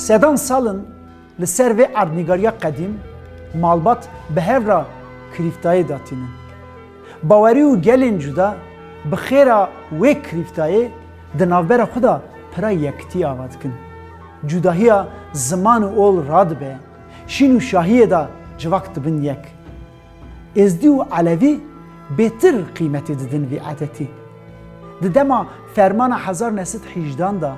Sedan salın li ser vê erdnîgariya qedîm malbat bi hevra kirîftayê datînin. Bawerî û gelên cuda bi xêra wê kirîftayê di navbera xwe da pira yekitî ava dikin. Cudahiya ziman û ol radibe, şîn û şahiyê da civak dibin yek. Êzdî û Elevî bêtir qîmetê didin vî edetî. Di dema fermana 1918 da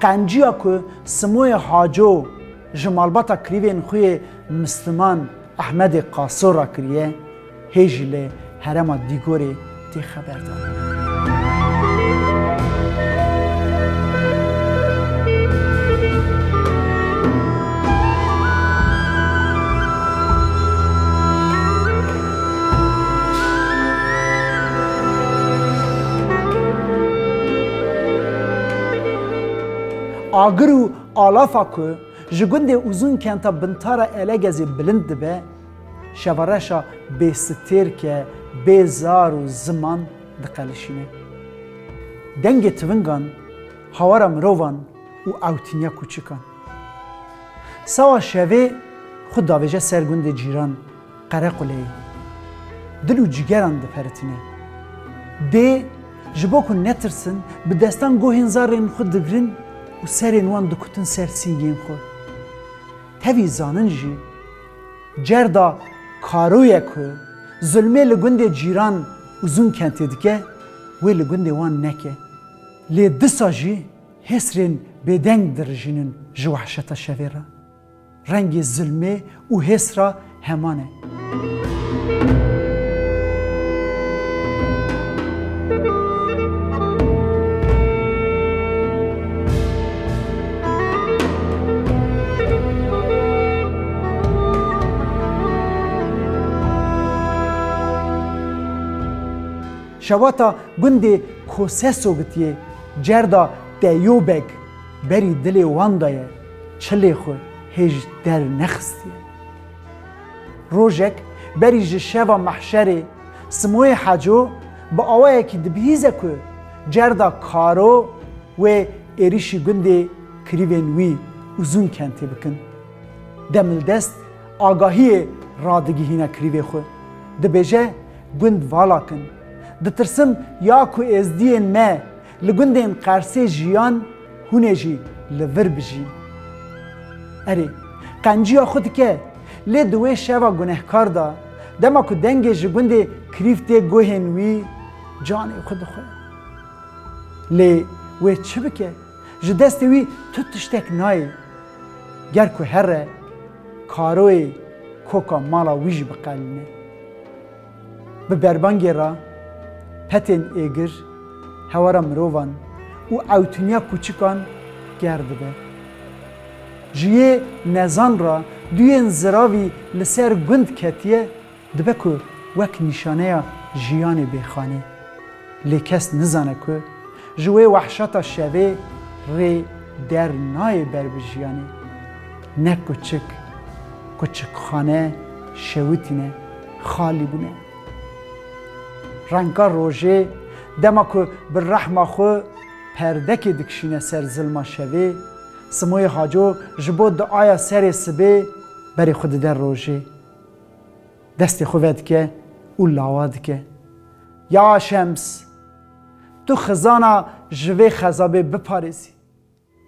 qenciya ku Simoyê Haco ji malbata kirîvên xwe yê Misliman Ehmedê Qasor kiriye, hê jî lê herema Dîgorê tê xeber da. Agir û alafa ku ji gundê uzun kenta bintara Elegezê bilind dibe, şevareşa bêstêrke, bêzar û ziman diqelişîne. Dengê tivingan, hawara mirovan û ewtîniya kûçikan. Sawa şevê xwe davêje ser gundê cîran Qerequleyê. Dil û cîgeran diperitîne. Dê ji bo ku netirsin bi destan gohên zarên xwe digirin û serên wan dikutin ser sîngên xwe. Tevî zanin jî cerda karoyê ku zulmê li gundê cîran uzun kentê dike, wê li gundê wan neke. Lê disa jî hesrên bêdeng dirijînin ji wehşeta şevê re. Rengê zulmê û hesra heman e. Şewata gundê Koseso gitiye cerda Deyobek berî dilê wan daye, çilê xwe hêj der nexistiye. Rojek berî ji şeva mehşerê Simoyê Haco bi awayekî dibihîze ku cerda karo wê êrişî gundê kirîvên wî uzun kentê bikin. Demildest agahiyê radigihîne kirîvê xwe. Dibêje gund valakin. Ditirsim ya ku êzdiyên me li gundên Qersê jiyan hûnê jî li vir bijîn. Erê, qenciya xwe dike, lê di wê şeva gunehkar da dema ku dengê ji gundê kirîv tê guhên wî canê xwe dixwe. Lê wê çi bike? Ji destê wî tu tiştek nayê. Ger ku here karoyê koka mala wî jî biqelîne. Bi berbangê ra petên êgir, hewara mirovan û ewtûniya kûçikan ger dibe. Ji yê nezan ra duyên ziravî li ser gund ketiye, dibe ku wek nîşaneya jiyanê bêxanê. Lê kes nizane ku ji wê wehşeta şevê rê der nayê ber bi jiyanê. Ne kûçik, kûçikxane şewitîne, xalî bûne. Renka rojê dema ku bi rehma xwe perdekê dikişîne ser zilma şevê, Simoyê Haco ji bo duaya serê sibê berê xwe dide rojê. Destê xwe vedike û lawa dike. Ya Şems, tu xizana ji vê xezabê biparêzî.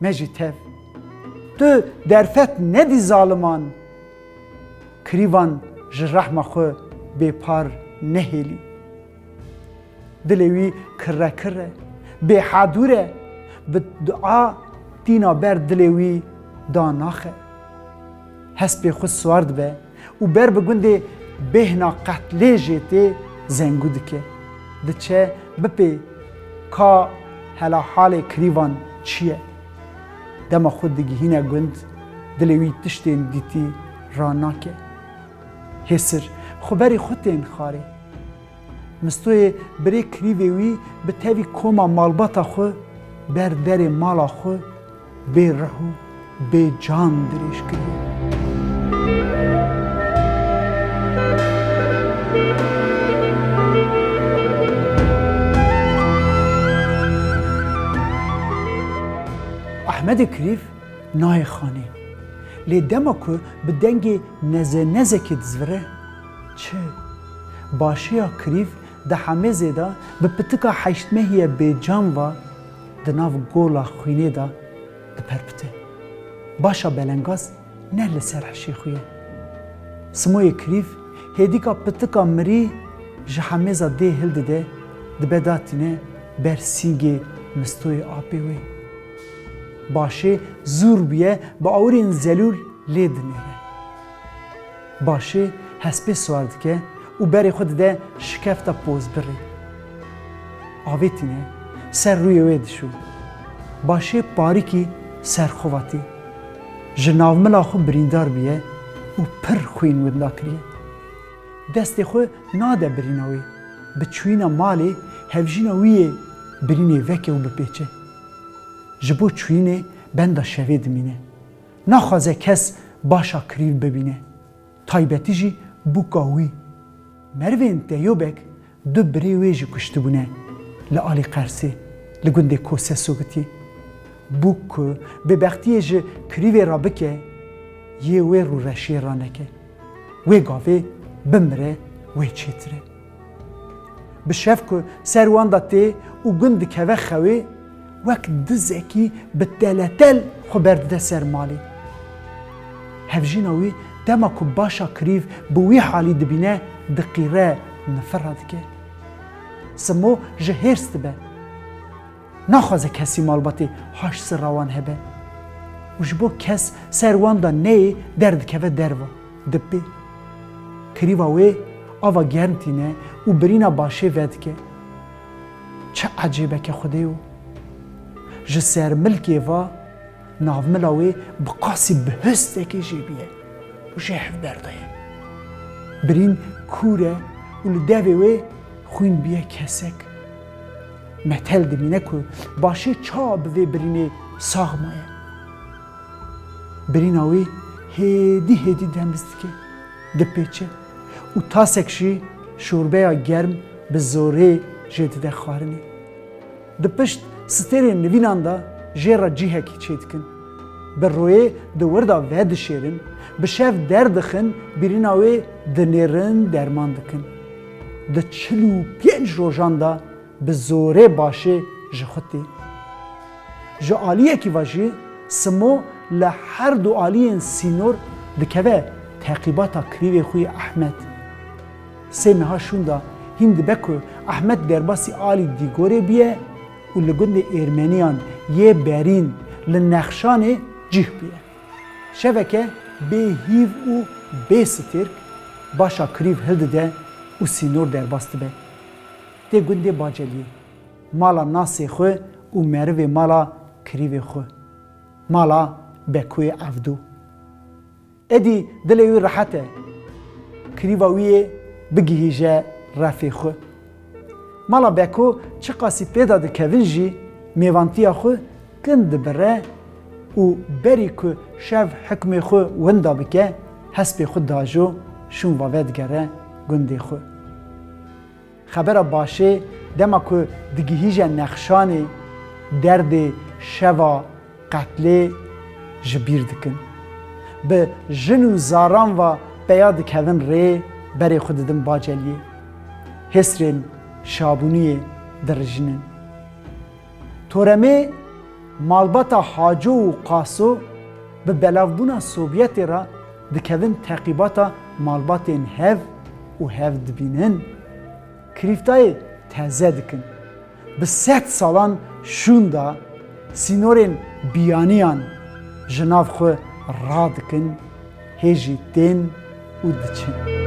Me jî tev. Tu derfet nedî zaliman. Kirîvan ji rehma xwe bêpar nehêlî. Dilê wî kirrekir e, bêhedûr e, bi dua tîna ber dilê wî da naxe. Hespê xwe swar dibe û ber bi gundê bêhna qetlê jê tê zengû dike. Diçe bipê ka hela halê kirîvan çi ye. Dema xwe digihîne gund, dilê wî tiştên dîtî ranake. Hêsir xwe berî xwe tên xarê. Mistoyê birê kirîvê wî bi tevî koma malbata xwe ber derê mala xwe bê rih û bê can dirêj kiriye. Ehmedê kirîv نای خانه لی دما که به دنگ نزه که دزوره چه؟ باشی ها کریف ده همه زیده به پتکا حشتمهی بیجان و ده ناو گولا خوینه ده ده پرپته باشا بلنگاز نه لسر حشی خویه سموی کریف هیدی که پتکا مری جه همه زده هل ده ده بداتینه بر سینگ مستوی آبی وی باشه زور بیه با آورین زلول لید نیره باشه هسپی سوارد که او بری خود ده شکفتا پوز بری آویتینه سر روی وید شو باشه باریکی سر خواتی جناو ملا خو بریندار بیه او پر خوین ودنا کریه دست خو ناده بریناوی بچوینا مالی هفجینا ویه برینه وکه و بپیچه جبو چوینه بنده شوی دمینه نخوازه کس باشا کریو ببینه تایبتی جی بو کاوی مروین دیوبک دو بری ویجی کشته بونه لآلی قرسی لگنده کوسه سوگتی بو که به بختیه جی کریو را بکه یه وی رو رشی را نکه وی گاوه بمره وی چیتره بشف که سروان داته و گند که خواه وقت دزکی به تلتل خبرده سر مالی هفجیناوی دما که باشا کریف بوی حالی دبینه دقیره نفرد که سمو جهرست به نخوازه کسی مالباتی هاش سراوان هبه و جبو کس سروان دا نه درد که و دروا دبی کریواوی آوا گرمتینه و برینا باشه ود که چه عجیبه که خودیو جسر ملکی و ناو ملاوی بقاسی بهسته که جیبیه و جهف برده برین کوره و لدوی وی خوین بیه کسک متل دمینه که باشه چا بوی برینه ساغمایه برین آوی هیدی دمست که دپیچه و تاسکشی شوربه گرم به زوره جدیده خوارنه دپشت ستری نوینان دا جیرا جیه کی چید کن بر روی دور دا ود شیرن به شف دردخن بیرین آوی دنیرن درمان دکن د 45 روزان دا به زوره باشه جخوتی جو آلیه کی واجی سمو لهر دو آلیه سینور دکوه تعقیباتا کریوی خوی احمد سه ها شوندا هند بکو احمد درباسی آلی دیگوره بیه و لگند ارمنیان یه برین لنخشان جیه بیه شوکه به هیو و به سترک باشا کریو هلده ده و سینور درباسته به ده گنده باجلیه مالا ناسی خو و مروه مالا کریو خو مالا بکوی افدو ادی دلوی راحته کریوویه بگیجه رفی خو مالا بکو چه قاسی پیدا دکوین جی میوانتیا خو گند بره و بری که شف حکم خو وندا بکه حسب خود داجو شون وابد گره گندی خو خبر باشه دما که دگیهیج نخشان درد شوا قتل جبیر دکن به جن و زاران و بیاد کوین ری بری خود دم باجلیه حسرین شابونی درجنن تورمه مالباتا حاجو و قاسو به بلاوبونا سوویت را دکوین تعقیباتا مالباتین هف و هف دبینن کریفتای تازه دکن به 100 سالان شوندا سینورین بیانیان جناف خو را دکن هیجی دین و دچن